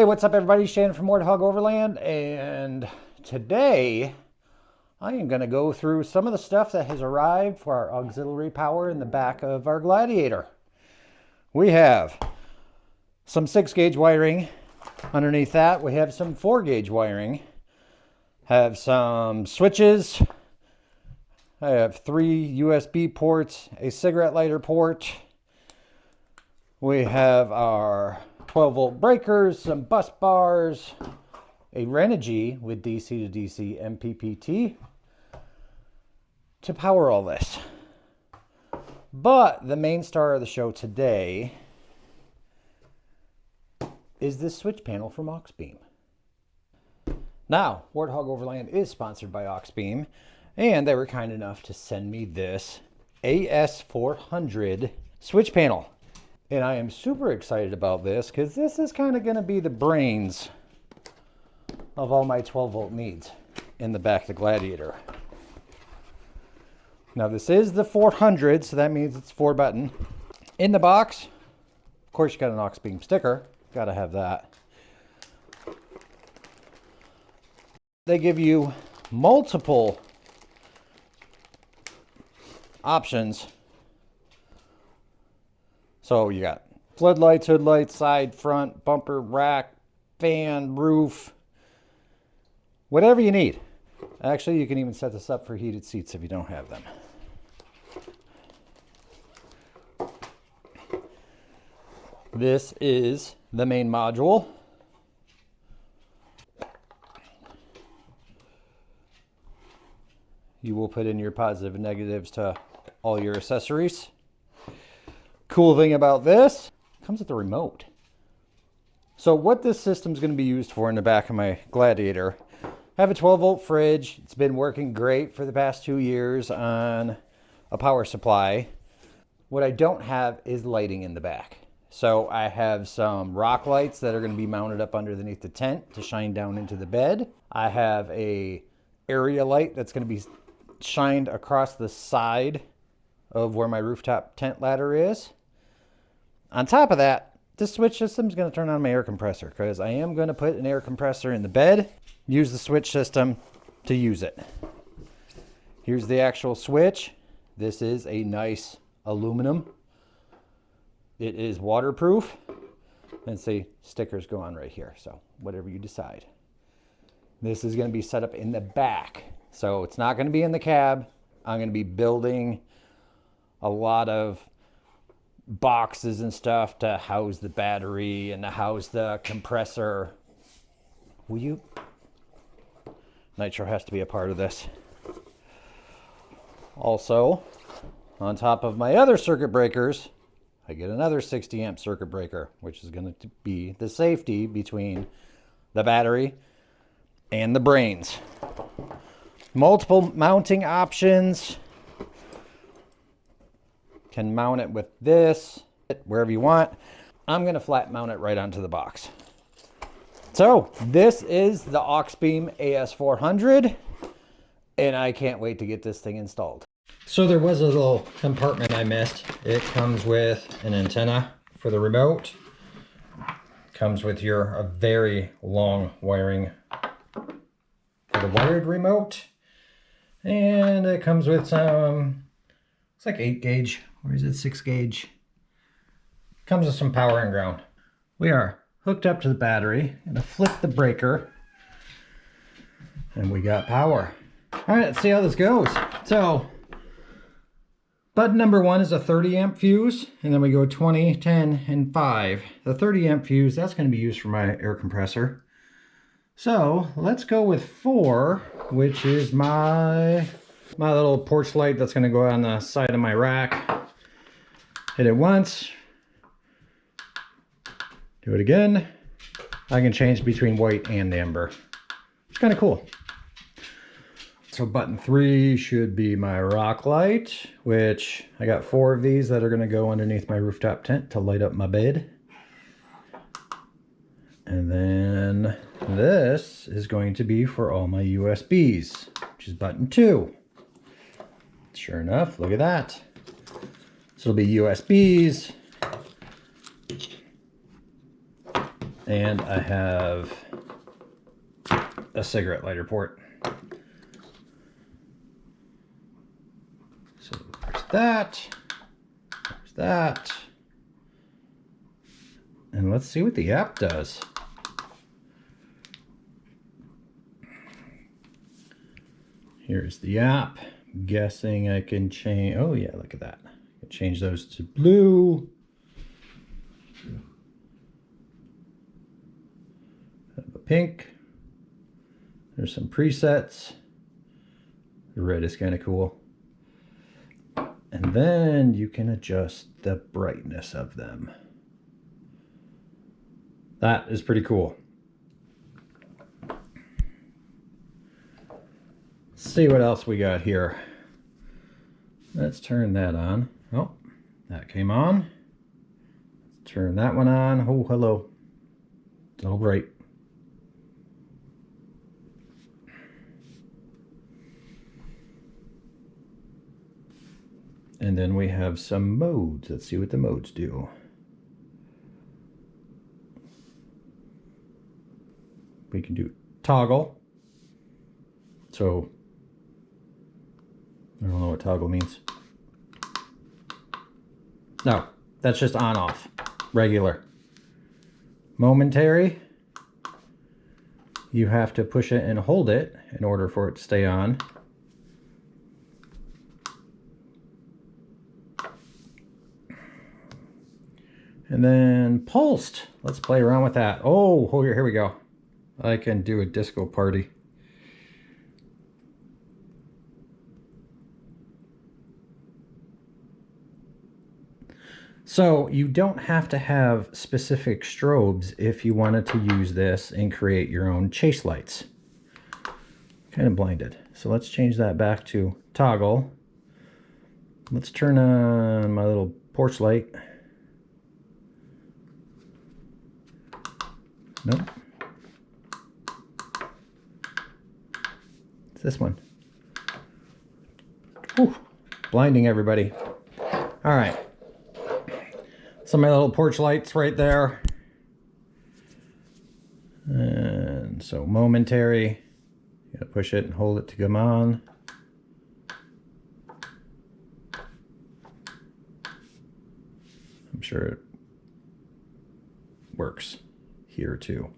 Hey, what's up everybody? Shannon from Warthog Overland, and today I am going to go through some of the stuff that has arrived for our auxiliary power in the back of our Gladiator. We have some 6-gauge wiring. Underneath that we have some 4-gauge wiring. Have some switches. I have 3 USB ports, a cigarette lighter port. We have our 12-volt breakers, some bus bars, a Renogy with DC to DC MPPT to power all this. But the main star of the show today is this switch panel from Auxbeam. Now, Warthog Overland is sponsored by Auxbeam, and they were kind enough to send me this AS400 switch panel. And I am super excited about this because this is kind of going to be the brains of all my 12-volt needs in the back of the Gladiator. Now this is the 400, so that means it's 4-button. In the box, of course, you got an Auxbeam sticker. Got to have that. They give you multiple options. So you got floodlights, hood lights, side, front, bumper, rack, fan, roof, whatever you need. Actually, you can even set this up for heated seats if you don't have them. This is the main module. You will put in your positive and negatives to all your accessories. Cool thing about this, it comes with a remote. So what this system is going to be used for in the back of my Gladiator, I have a 12-volt fridge. It's been working great for the past 2 years on a power supply. What I don't have is lighting in the back. So I have some rock lights that are going to be mounted up underneath the tent to shine down into the bed. I have a area light that's going to be shined across the side of where my rooftop tent ladder is. On top of that, this switch system is going to turn on my air compressor because I am going to put an air compressor in the bed, use the switch system to use it. Here's the actual switch. This is a nice aluminum. It is waterproof. And see, stickers go on right here. So whatever you decide. This is going to be set up in the back. So it's not going to be in the cab. I'm going to be building a lot of boxes and stuff to house the battery and to house the compressor. Will you? Nitro has to be a part of this. Also, on top of my other circuit breakers, I get another 60 amp circuit breaker, which is going to be the safety between the battery and the brains. Multiple mounting options. Can mount it with this, wherever you want. I'm going to flat mount it right onto the box. So this is the Auxbeam AS400, and I can't wait to get this thing installed. So there was a little compartment I missed. It comes with an antenna for the remote. Comes with a very long wiring for the wired remote. And it comes with some, it's like 8-gauge. Or is it 6-gauge? Comes with some power and ground. We are hooked up to the battery. I'm gonna flip the breaker. And we got power. All right, let's see how this goes. So, button number 1 is a 30 amp fuse. And then we go 20, 10, and 5. The 30 amp fuse, that's gonna be used for my air compressor. So, let's go with 4, which is my little porch light that's gonna go on the side of my rack. Hit it once, do it again. I can change between white and amber. It's kind of cool. So button 3 should be my rock light, which I got 4 of these that are going to go underneath my rooftop tent to light up my bed. And then this is going to be for all my USBs, which is button 2. Sure enough, look at that. So it'll be USBs And I have a cigarette lighter port. So there's that. There's that. And let's see what the app does. Here's the app. I'm guessing I can change. Oh yeah, look at that. I can change those to blue. Have a pink. There's some presets. The red is kind of cool. And then you can adjust the brightness of them. That is pretty cool. Let's see what else we got here. Let's turn that on. Oh, that came on. Let's turn that one on. Oh, hello. It's all bright. And then we have some modes. Let's see what the modes do. We can do toggle. So, I don't know what toggle means. No, that's just on off. Regular. Momentary. You have to push it and hold it in order for it to stay on. And then pulsed. Let's play around with that. Oh, here we go. I can do a disco party. So you don't have to have specific strobes if you wanted to use this and create your own chase lights. Kind of blinded. So let's change that back to toggle. Let's turn on my little porch light. Nope. It's this one. Whew. Blinding everybody. All right. So my little porch lights right there. And so momentary. You gotta push it and hold it to come on. I'm sure it works here too.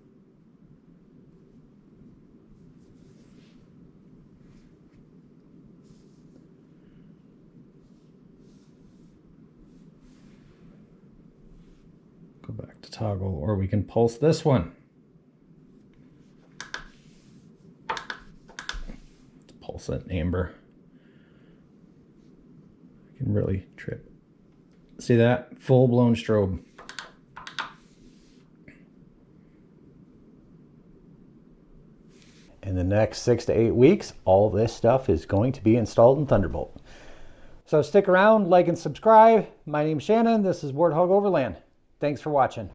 Go back to toggle, or we can pulse this one. Let's pulse that amber. I can really trip. See that? Full-blown strobe. In the next 6 to 8 weeks, all this stuff is going to be installed in Thunderbolt. So stick around, like and subscribe. My name's Shannon. This is Warthog Overland. Thanks for watching.